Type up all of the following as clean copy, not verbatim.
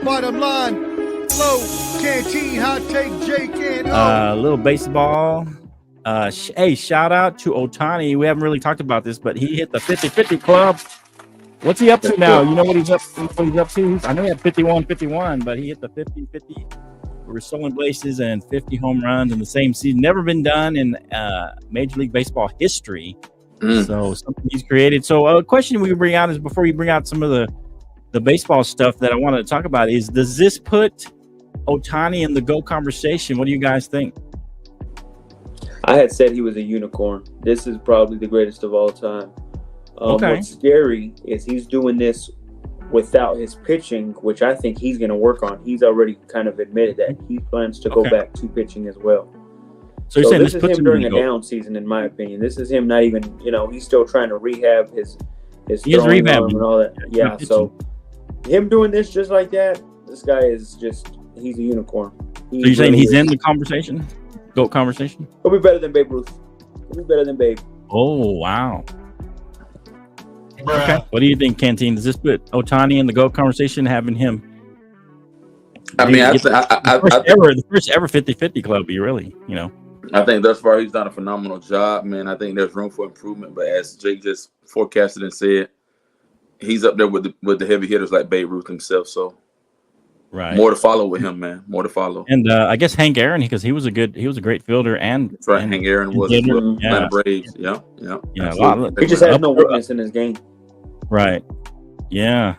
bottom line. Flow, Canteen, Hot Take, Jake, and A little baseball. Hey, shout out to Ohtani. We haven't really talked about this, but he hit the 50-50 club. What's he up to now? You know what he's up to? I know he had 51-51, but he hit the 50-50. We're stolen bases and 50 home runs in the same season. Never been done in Major League Baseball history. So something he's created. So a question we bring out is, before we bring out some of the baseball stuff that I wanted to talk about, is, does this put Ohtani in the GOAT conversation? What do you guys think? I had said he was a unicorn. This is probably the greatest of all time. Okay. What's scary is he's doing this without his pitching, which I think he's going to work on. He's already kind of admitted that he plans to go back to pitching as well. So you're saying this is him during a down season, in my opinion. This is him not even, he's still trying to rehab his throwing arm and all that. Yeah, so him doing this just like that, this guy is just, he's a unicorn. So you're saying he's in the conversation? GOAT conversation? He'll be better than Babe Ruth. He'll be better than Babe. Oh, wow. Okay. What do you think, Canteen? Does this put Ohtani in the GOAT conversation, having him? The first ever 50-50 club, I think thus far he's done a phenomenal job, man. I think there's room for improvement, but as Jake just forecasted and said, he's up there with the heavy hitters like Babe Ruth himself. So, more to follow with him, man. More to follow. And I guess Hank Aaron, because he was a great fielder, and that's right. Hank Aaron was Atlanta Braves. Yeah. He just has no weakness in his game. Right. Yeah.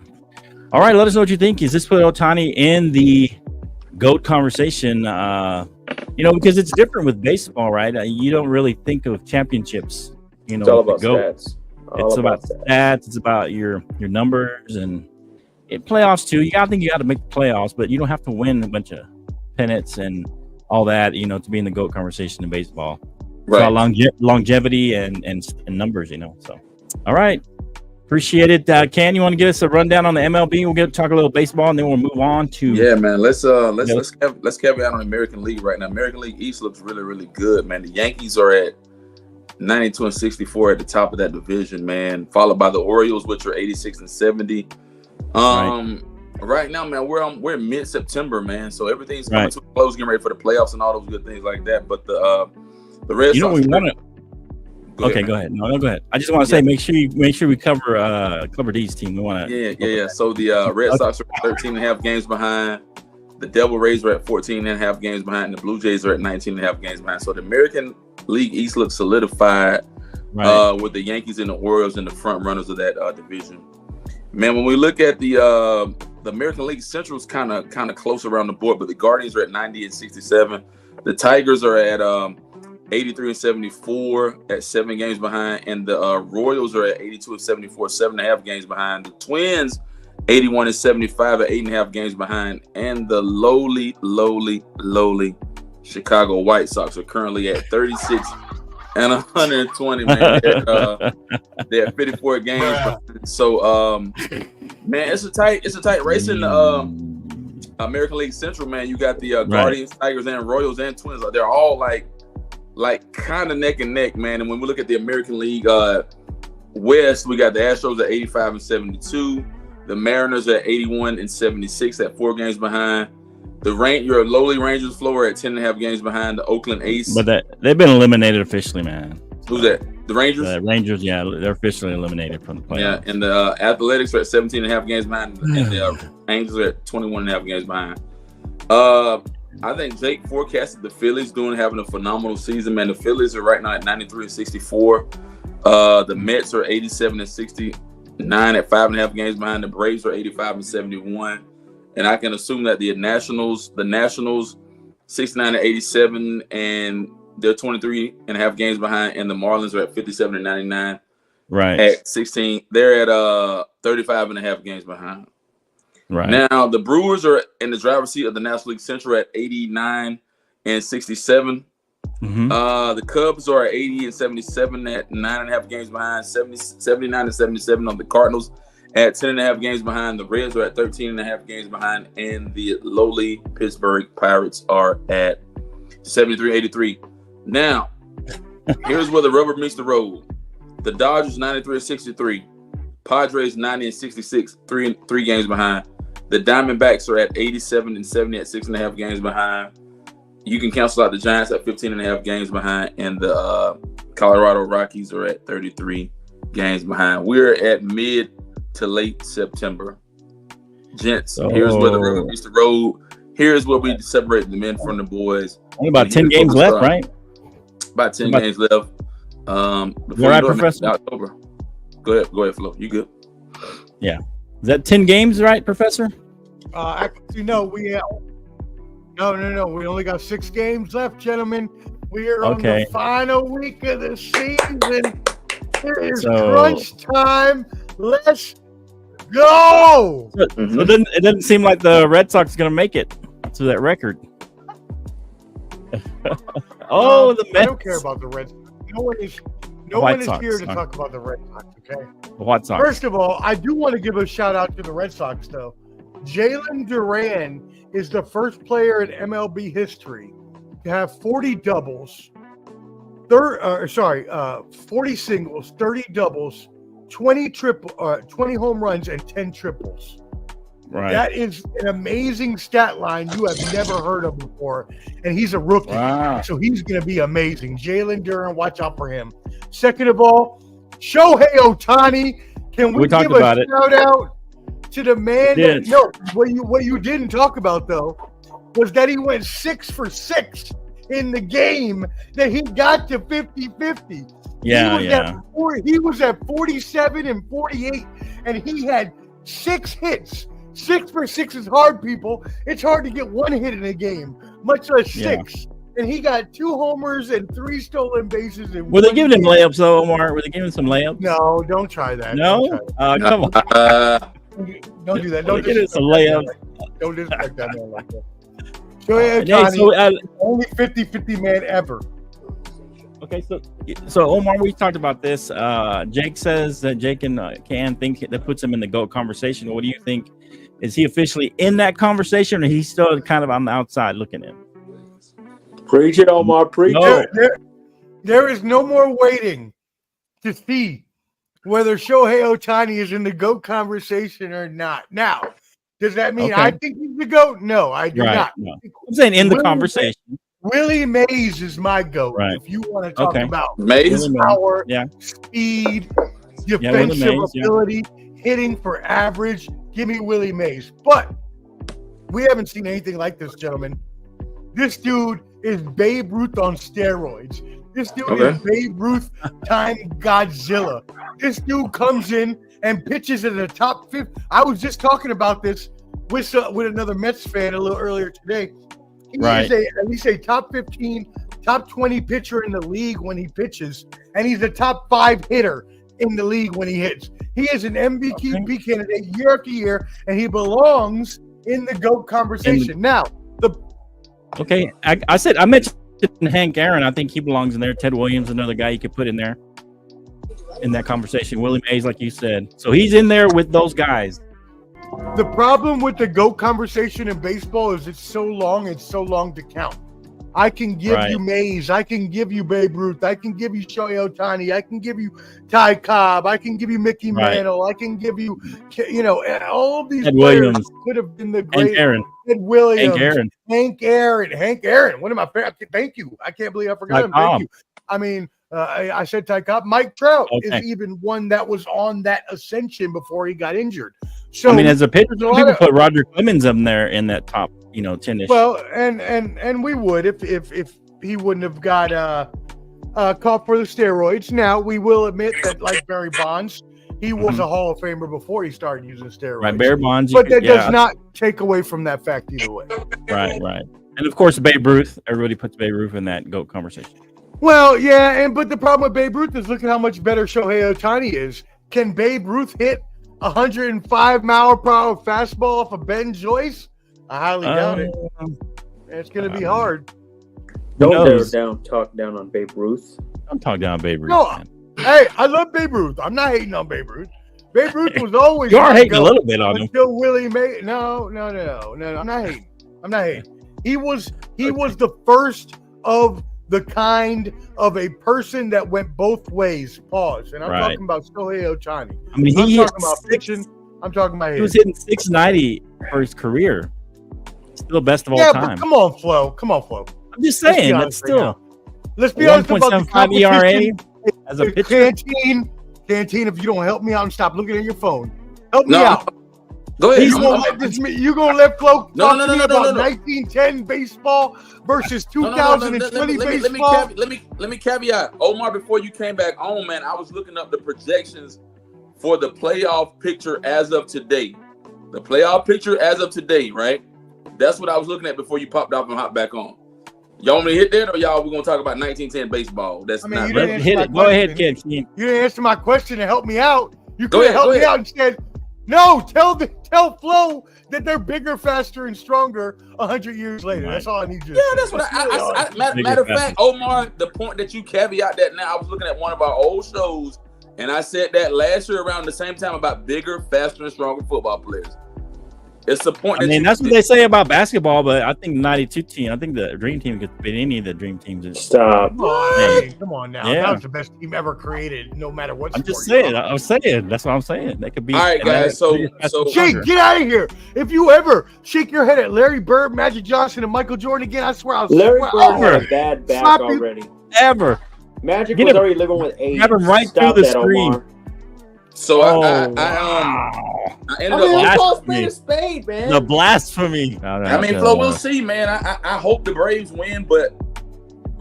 All right. Let us know what you think. Is this put Ohtani in the GOAT conversation? Because it's different with baseball, right? You don't really think of championships. It's all about stats. It's about stats. It's about your numbers, and playoffs too. You got to make the playoffs, but you don't have to win a bunch of pennants and all that, to be in the GOAT conversation in baseball. Right. It's about longevity and numbers, So, all right. Appreciate it. Ken, you want to give us a rundown on the MLB? We'll talk a little baseball, and then we'll move on to. Yeah, man. Let's caveat on the American League right now. American League East looks really, really good, man. The Yankees are at 92-64 at the top of that division, man. Followed by the Orioles, which are 86-70. Right now, man, we're in mid-September, man. So everything's coming to a close, getting ready for the playoffs and all those good things like that. But the Red Sox. We want to. Okay, go ahead. No, go ahead. I just want to say, make sure we cover Clubber D's team. We want to. Yeah. So the Red Sox are 13.5 games behind. The Devil Rays are at 14.5 games behind. And the Blue Jays are at 19.5 games behind. So the American League East looks solidified with the Yankees and the Orioles and the front runners of that division. Man, when we look at the American League Central is kind of close around the board, but the Guardians are at 90-67. The Tigers are at 83-74 at 7 games behind, and the Royals are at 82-74, 7.5 games behind. The Twins, 81-75 at 8.5 games behind, and the lowly Chicago White Sox are currently at 36 and 120. Man, they're at 54 games. So, man, it's a tight race in the American League Central. Man, you got the Guardians, Tigers, and Royals and Twins. They're all like kind of neck and neck, man. And when we look at the American League West, we got the Astros at 85-72, the Mariners at 81-76 at 4 games behind. Your lowly Rangers floor at 10.5 games behind the Oakland A's. But they've been eliminated officially, man. Who's that? The Rangers? The Rangers, yeah, they're officially eliminated from the playoffs. Yeah, and the Athletics are at 17.5 games behind, and the Angels are at 21.5 games behind. I think Jake forecasted the Phillies having a phenomenal season, man. The Phillies are right now at 93-64. The Mets are 87-69 at 5.5 games behind. The Braves are 85-71. And I can assume that the Nationals 69-87, and they're 23.5 games behind. And the Marlins are at 57-99. Right. At 16, they're at 35.5 games behind. Right. Now, the Brewers are in the driver's seat of the National League Central at 89-67. Mm-hmm. The Cubs are at 80-77 at 9.5 games behind. 79-77 on the Cardinals at 10.5 games behind. The Reds are at 13.5 games behind. And the lowly Pittsburgh Pirates are at 73-83. Now, here's where the rubber meets the road. The Dodgers 93-63. Padres 90-66, three games behind. The Diamondbacks are at 87 and 70 at 6.5 games behind. You can cancel out the Giants at 15.5 games behind, and the Colorado Rockies are at 33 games behind. We're at mid to late September. Gents, here's where the rubber meets the road. Here's where we separate the men from the boys. Only about 10 games left, right? About 10 games left. You're right, Professor. October. Go ahead, Flo. You good? Yeah. Is that 10 games, right, Professor? Actually, no. No. We only got 6 games left, gentlemen. We are on the final week of the season. It is crunch time. Let's go. So it doesn't seem like the Red Sox are going to make it to that record. The Mets. I don't care about the Red Sox. No one is here to talk about the Red Sox, okay? The White Sox. First of all, I do want to give a shout out to the Red Sox, though. Jalen Duran is the first player in MLB history to have 40 doubles, 40 singles, 30 doubles, 20 home runs, and 10 triples. Right. That is an amazing stat line you have never heard of before, and he's a rookie, so he's going to be amazing. Jalen Duran, watch out for him. Second of all, Shohei Ohtani. Can we give a shout out to the man? What you didn't talk about though was that he went 6 for 6 in the game that he got to 50-50. He was at 47 and 48, and he had 6 hits. 6 for 6 is hard, people. It's hard to get 1 hit in a game, much less 6. And he got 2 homers and 3 stolen bases. Were they giving him layups, though, Omar? Were they giving him some layups? No, don't try that. No? Come on. Don't do that. Don't give him some layups. Don't disrespect that man like that. Shohei Ohtani, only 50-50 man ever. Okay, so Omar, we talked about this. Jake says that Jake and Can think that puts him in the GOAT conversation. What do you think? Is he officially in that conversation, or he's still kind of on the outside looking in? Preach it, Omar. Preach it. There is no more waiting to see whether Shohei Ohtani is in the GOAT conversation or not. Now, does that mean I think he's the GOAT? No, I do not. No. I'm saying in the conversation. Willie Mays is my GOAT. Right. If you want to talk about Mays, power, speed, defensive ability, hitting for average, give me Willie Mays. But we haven't seen anything like this, gentlemen. This dude is Babe Ruth on steroids. This dude is Babe Ruth time Godzilla. This dude comes in and pitches in the top 50. I was just talking about this with another Mets fan a little earlier today. He is at least a top 15, top 20 pitcher in the league when he pitches, and he's a top 5 hitter in the league when he hits. He is an MVP candidate year after year, and he belongs in the GOAT conversation. I mentioned Hank Aaron. I think he belongs in there. Ted Williams, another guy you could put in there in that conversation. Willie Mays, like you said. So he's in there with those guys. The problem with the GOAT conversation in baseball is it's so long to count. I can give you Mays. I can give you Babe Ruth. I can give you Shohei Ohtani. I can give you Ty Cobb. I can give you Mickey Mantle. I can give you, all of these Ted players Williams. could have been the great. Hank Aaron. Ted Williams. Hank Aaron. One of my favorites. Thank you. I can't believe I forgot him. Thank you. I mean, I said Ty Cobb. Mike Trout is even one that was on that ascension before he got injured. So I mean, as a pitcher, people put Roger Clemens up there in that top, 10-ish. Well, and we would if he wouldn't have got caught for the steroids. Now we will admit that, like Barry Bonds, he was a Hall of Famer before he started using steroids. Right, Barry Bonds. But that does not take away from that fact either way. Right. And of course, Babe Ruth. Everybody puts Babe Ruth in that GOAT conversation. Well, yeah, but the problem with Babe Ruth is look at how much better Shohei Ohtani is. Can Babe Ruth hit 105-mile-per-hour fastball off of Ben Joyce? I highly doubt it. It's going to be hard. Don't talk down on Babe Ruth. Don't talk down on Babe Ruth. No, hey, I love Babe Ruth. I'm not hating on Babe Ruth. Babe Ruth was always you are hating a little bit on him. Until Willie Mays. No. I'm not hating. He was the first of the kind of a person that went both ways. Pause. And I'm talking about Shohei Ohtani. I mean, I'm talking about pitching. I'm talking about he was hitting 690 for his career. Still best of all Yeah, time. but come on, Flo. I'm just saying that's still. Let's be honest about the 1.75 ERA as a pitcher. Canteen, if you don't help me out and stop looking at your phone, help me No, out. Go ahead. You gonna let Flo No, talk to me about 1910 baseball versus 2020 baseball? Let me caveat. Omar, before you came back on, man, I was looking up the projections for the playoff picture as of today. The playoff picture as of today, right? That's what I was looking at before you popped off and hopped back on. Y'all want me to hit that, or y'all we're gonna talk about 1910 baseball? That's not right. Hit it. Go ahead, kid. You didn't answer my question and help me out. You could have helped me out and said, no, tell Flo that they're bigger, faster, and stronger 100 years later. Right. That's all I need you to say. That's what I matter of fact, Omar, the point that you caveat that now, I was looking at one of our old shows, and I said that last year around the same time about bigger, faster, and stronger football players. It's the point. That's what they say about basketball, but I think 92 team. I think the Dream Team could beat any of the Dream Teams. Stop. Come on now. Yeah. That was the best team ever created, no matter what. I'm just saying. I was saying. That's what I'm saying. They could be. All right, guys. So Shake, get out of here. If you ever shake your head at Larry Bird, Magic Johnson, and Michael Jordan again, I swear I'll Larry Bird had a bad back already. Ever. Magic was already living with AIDS. Have him right through the screen. Omar. So I ended up spade, man. The blasphemy. I mean, Flo, we'll see, man. I hope the Braves win, but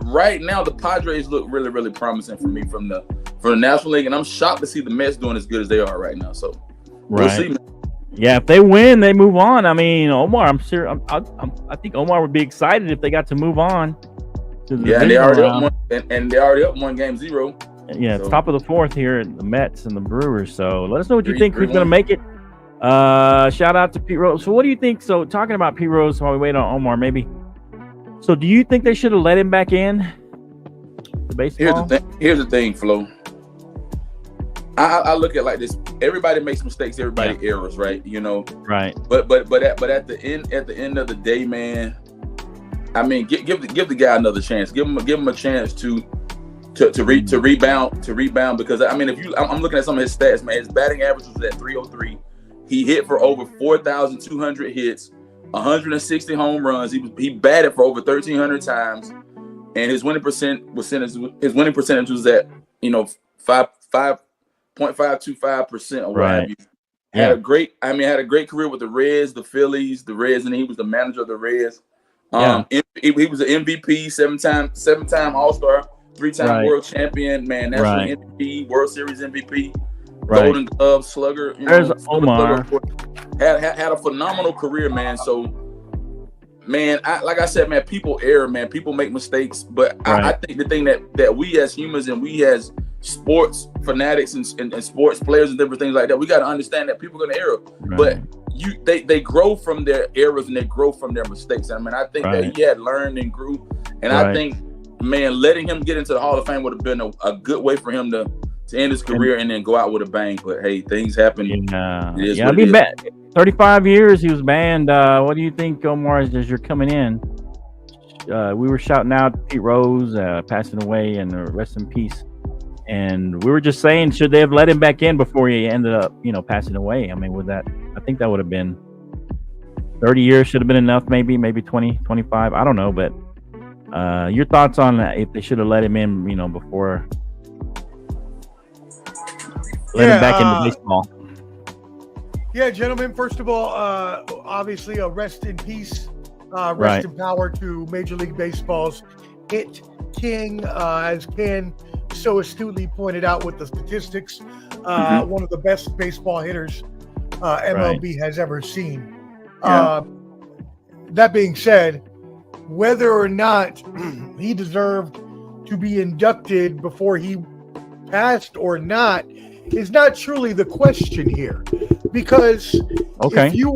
right now the Padres look really, really promising for me from the National League, and I'm shocked to see the Mets doing as good as they are right now. So we'll see, man. Yeah, if they win, they move on. I mean, Omar, I'm sure. I think Omar would be excited if they got to move on. Yeah, and they already up one, and they already up 1-0. Yeah, it's top of the fourth here at the Mets and the Brewers. So let us know what you think. Who's going to make it? Shout out to Pete Rose. So what do you think? So talking about Pete Rose while we wait on Omar, maybe. So do you think they should have let him back in the baseball? Here's the thing, Flo. I look at it like this. Everybody makes mistakes. Everybody errors, right? You know. Right. But at the end of the day, man. I mean, give the guy another chance. Give him a chance to rebound because I mean, I'm looking at some of his stats, man. His batting average was at 303. He hit for over 4,200 hits, 160 home runs. He batted for over 1,300 times, and his winning percentage was at 5.525% or right. Had a great career with the Reds, the Phillies, and then he was the manager of the Reds. He was an MVP, seven-time All-Star. 3-time world champion, man. National MVP, World Series MVP, Golden Glove, Slugger. There's Omar. Had a phenomenal career, man. So, man, like I said, man, people err, man. People make mistakes, but I think the thing that we as humans and we as sports fanatics and sports players and different things like that, we got to understand that people are going to err, but they grow from their errors and they grow from their mistakes. I mean, I think that he had learned and grew, and I think, man, letting him get into the Hall of Fame would have been a good way for him to end his career and then go out with a bang. But hey, things happen. Yeah, I mean, 35 years he was banned. What do you think, Omar, as you're coming in? We were shouting out Pete Rose passing away, and rest in peace. And we were just saying, should they have let him back in before he ended up, passing away? I mean, I think that would have been 30 years should have been enough, maybe 20, 25. I don't know, but. Your thoughts on that? If they should have let him in, before let him back into baseball. Yeah, gentlemen. First of all, obviously, a rest in peace, rest in power to Major League Baseball's hit king, as Ken so astutely pointed out with the statistics. One of the best baseball hitters MLB has ever seen. That being said, whether or not he deserved to be inducted before he passed or not is not truly the question here, because if you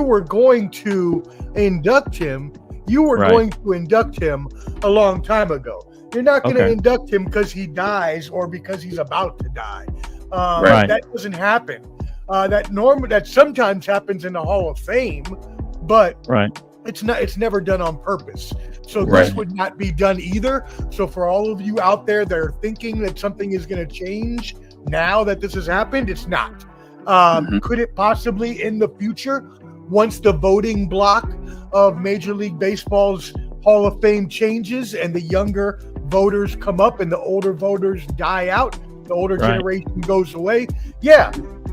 were going to induct him, you were going to induct him a long time ago. You're not going to induct him because he dies or because he's about to die. That doesn't happen. That sometimes happens in the Hall of Fame, but it's never done on purpose. So this would not be done either. So for all of you out there that are thinking that something is going to change now that this has happened, it's not. Could it possibly in the future once the voting block of Major League Baseball's Hall of Fame changes and the younger voters come up and the older voters die out, the older generation goes away,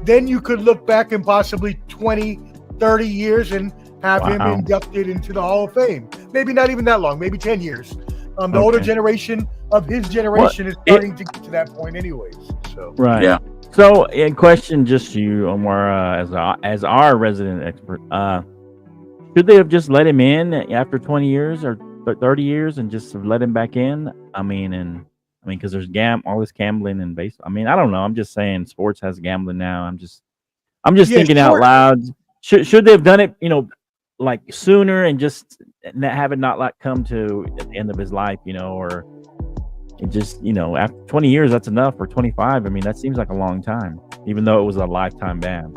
then you could look back in possibly 20, 30 years and have him inducted into the Hall of Fame. Maybe not even that long, maybe 10 years. The older generation of his generation is starting to get to that point anyways. So yeah. So, in question, just to you, Omar, as our resident expert, should they have just let him in after 20 years or 30 years and just let him back in? I mean, because there's all this gambling in baseball. I mean, I don't know. I'm just saying, sports has gambling now. I'm just thinking out loud. Should they have done it, like sooner and just have it not come to the end of his life, or it just, after 20 years, that's enough, or 25. I mean, that seems like a long time, even though it was a lifetime ban.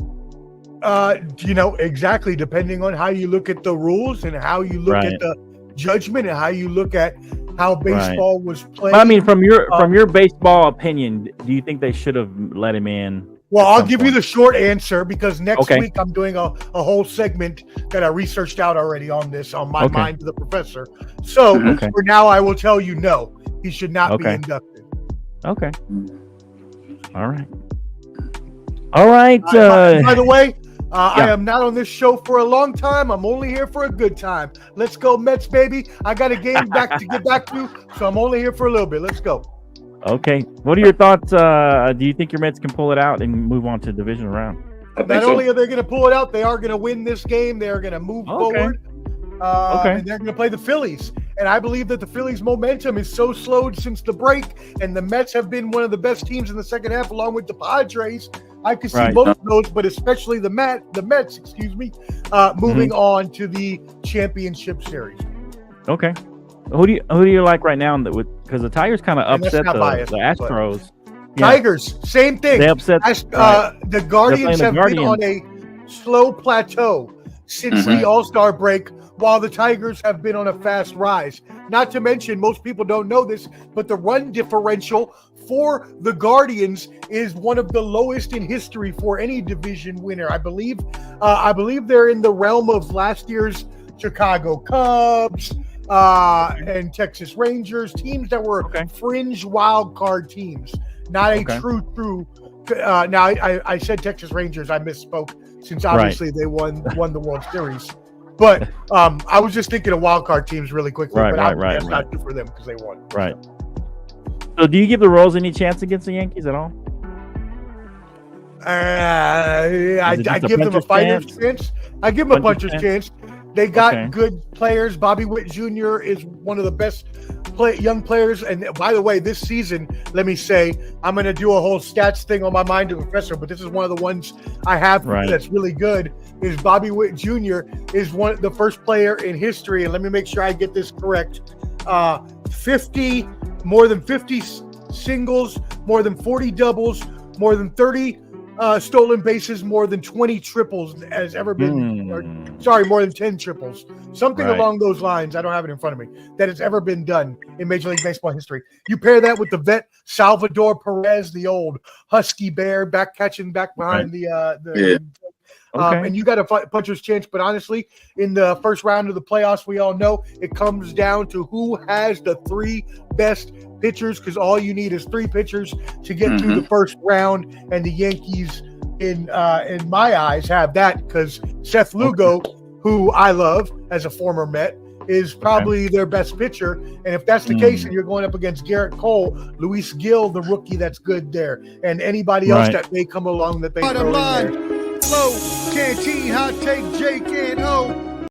Exactly. Depending on how you look at the rules and how you look at the judgment and how you look at how baseball was played. I mean, from your baseball opinion, do you think they should have let him in? Well, I'll give you the short answer because next week I'm doing a whole segment that I researched out already on this, on my mind to the professor. So for now, I will tell you no, he should not be inducted. Okay. All right. By the way, I am not on this show for a long time. I'm only here for a good time. Let's go Mets, baby. I got a game to get back to, so I'm only here for a little bit. Let's go. Okay. What are your thoughts? Do you think your Mets can pull it out and move on to the divisional round? Not only are they going to pull it out, they are going to win this game. They are going to move forward. And they're going to play the Phillies. And I believe that the Phillies' momentum is so slowed since the break, and the Mets have been one of the best teams in the second half, along with the Padres. I could see both of those, but especially the Mets, moving on to the championship series. Okay. Who do you like right now? Because the Tigers kind of upset the Astros. Tigers, same thing. They upset the Guardians have been on a slow plateau since the All-Star break, while the Tigers have been on a fast rise. Not to mention, most people don't know this, but the run differential for the Guardians is one of the lowest in history for any division winner. I believe they're in the realm of last year's Chicago Cubs and Texas Rangers, teams that were fringe wild card teams, not a true. Now I said Texas Rangers. I misspoke since obviously they won the World Series. But I was just thinking of wild card teams really quickly. That's not true for them because they won. Right. So do you give the Royals any chance against the Yankees at all? I give them a fighter's chance. I give them a puncher's chance. They got good players. Bobby Witt Jr. is one of the best young players. And by the way, this season, let me say, I'm going to do a whole stats thing on my mind to Professor, but this is one of the ones I have that's really good, is Bobby Witt Jr. is the first player in history, and let me make sure I get this correct, more than 50 singles, more than 40 doubles, more than 30 stolen bases, more than 20 triples has ever been, more than 10 triples. Something along those lines, I don't have it in front of me, that has ever been done in Major League Baseball history. You pair that with the vet Salvador Perez, the old Husky Bear, back behind and you got a puncher's chance. But honestly, in the first round of the playoffs, we all know it comes down to who has the three best pitchers, because all you need is three pitchers to get through the first round, and the Yankees, in my eyes, have that, because Seth Lugo, who I love as a former Met, is probably their best pitcher. And if that's the case, and you're going up against Garrett Cole, Luis Gil, the rookie that's good there, and anybody else that may come along that they throw in there. Low, Canteen, Hot Take, Jake, and O.